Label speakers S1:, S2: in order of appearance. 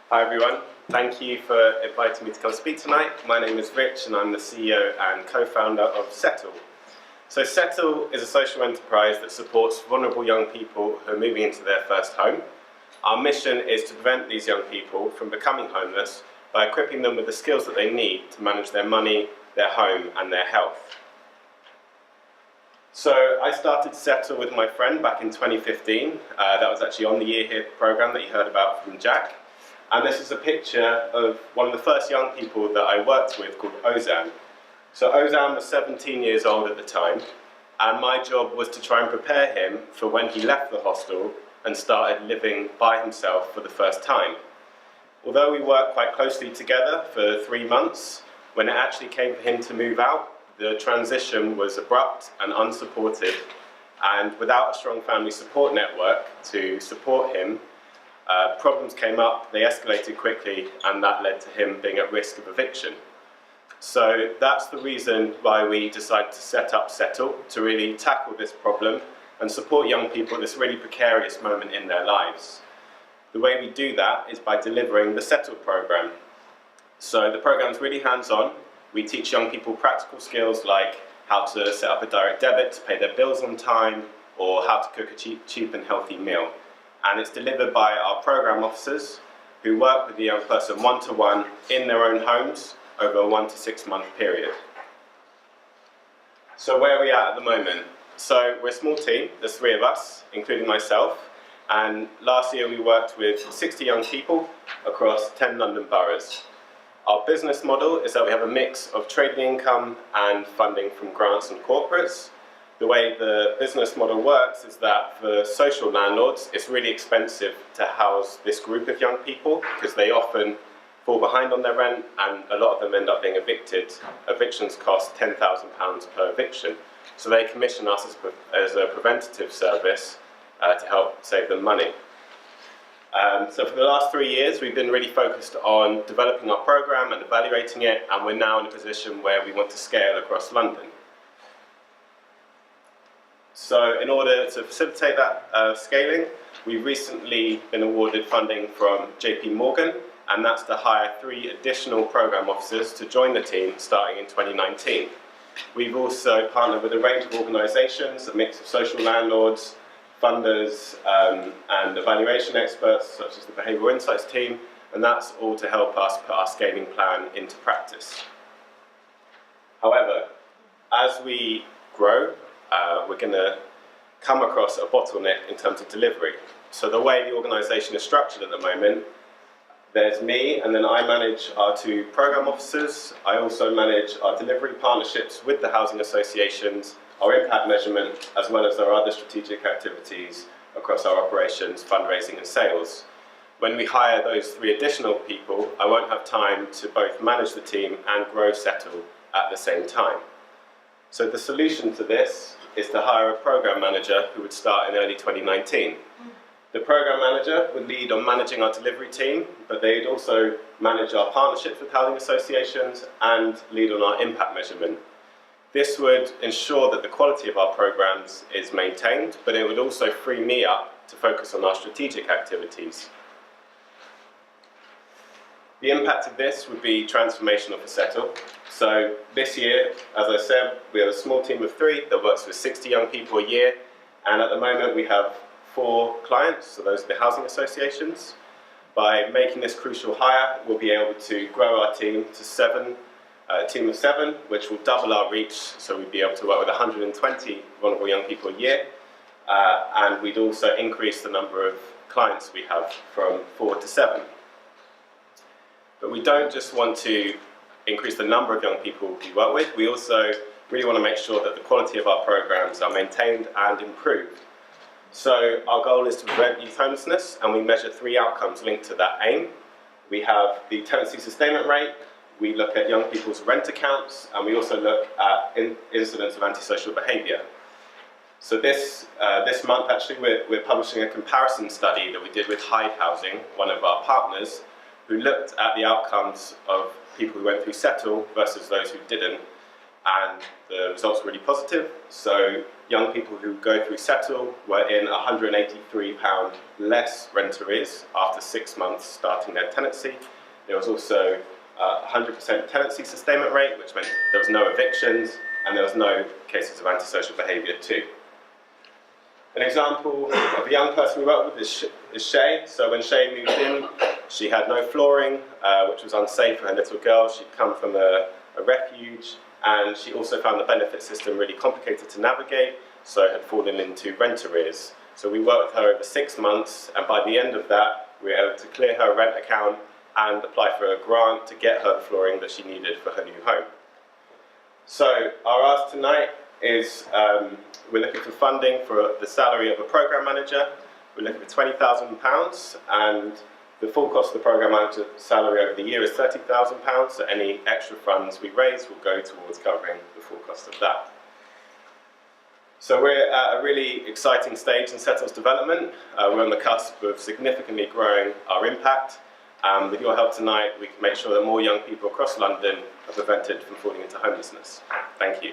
S1: Hi everyone, thank you for inviting me to come speak tonight. My name is Rich and I'm the CEO and co-founder of Settle. So Settle is a social enterprise that supports vulnerable young people who are moving into their first home. Our mission is to prevent these young people from becoming homeless by equipping them with the skills that they need to manage their money, their home and their health. So I started Settle with my friend back in 2015. That was actually on the Year Here programme that you heard about from Jack. And this is a picture of one of the first young people that I worked with called Ozan. So Ozan was 17 years old at the time, and my job was to try and prepare him for when he left the hostel and started living by himself for the first time. Although we worked quite closely together for 3 months, when it actually came for him to move out, the transition was abrupt and unsupported, and without a strong family support network to support him, problems came up, they escalated quickly, and that led to him being at risk of eviction. So that's the reason why we decided to set up Settle, to really tackle this problem and support young people at this really precarious moment in their lives. The way we do that is by delivering the Settle program. So the program is really hands-on. We teach young people practical skills like how to set up a direct debit to pay their bills on time, or how to cook a cheap and healthy meal. And it's delivered by our program officers who work with the young person one-to-one in their own homes over a 1 to 6 month period. So where are we at the moment? So we're a small team, there's 3 of us, including myself, and last year we worked with 60 young people across 10 London boroughs. Our business model is that we have a mix of trading income and funding from grants and corporates. The way the business model works is that for social landlords, it's really expensive to house this group of young people because they often fall behind on their rent and a lot of them end up being evicted. Evictions cost £10,000 per eviction. So they commission us as a preventative service to help save them money. So for the last 3 years, we've been really focused on developing our program and evaluating it, and we're now in a position where we want to scale across London. So in order to facilitate that scaling, we've recently been awarded funding from JP Morgan, and that's to hire 3 additional program officers to join the team starting in 2019. We've also partnered with a range of organisations, a mix of social landlords, funders and evaluation experts such as the Behavioural Insights team, and that's all to help us put our scaling plan into practice. However, as we grow, we're going to come across a bottleneck in terms of delivery. So the way the organisation is structured at the moment, there's me, and then I manage our 2 program officers. I also manage our delivery partnerships with the housing associations, our impact measurement, as well as our other strategic activities across our operations, fundraising and sales. When we hire those 3 additional people, I won't have time to both manage the team and grow Settle at the same time. So the solution to this is to hire a program manager who would start in early 2019. The program manager would lead on managing our delivery team, but they'd also manage our partnerships with housing associations and lead on our impact measurement. This would ensure that the quality of our programs is maintained, but it would also free me up to focus on our strategic activities. The impact of this would be transformational for Settle. So this year, as I said, we have a small team of 3 that works with 60 young people a year, and at the moment we have 4 clients, so those are the housing associations. By making this crucial hire, we'll be able to grow our team to a team of 7, which will double our reach, so we'd be able to work with 120 vulnerable young people a year, and we'd also increase the number of clients we have from 4 to 7. But we don't just want to increase the number of young people we work with, we also really want to make sure that the quality of our programs are maintained and improved. So our goal is to prevent youth homelessness, and we measure 3 outcomes linked to that aim. We have the tenancy sustainment rate, we look at young people's rent accounts, and we also look at incidents of antisocial behaviour. So this month actually we're publishing a comparison study that we did with Hyde Housing, one of our partners, who looked at the outcomes of people who went through Settle versus those who didn't. and the results were really positive. So young people who go through Settle were in £183 less rent arrears after 6 months starting their tenancy. There was also 100% tenancy sustainment rate, which meant there was no evictions and there was no cases of antisocial behaviour too. An example of a young person we worked with is Shay. So when Shay moved in, she had no flooring, which was unsafe for her little girl. She'd come from a refuge, and she also found the benefit system really complicated to navigate, so had fallen into rent arrears. So we worked with her over 6 months, and by the end of that, we were able to clear her rent account and apply for a grant to get her the flooring that she needed for her new home. So our ask tonight is we're looking for funding for the salary of a program manager. We're looking for £20,000, and the full cost of the program manager salary over the year is £30,000, so any extra funds we raise will go towards covering the full cost of that. So we're at a really exciting stage in Settle's development. We're on the cusp of significantly growing our impact. With your help tonight, we can make sure that more young people across London are prevented from falling into homelessness. Thank you.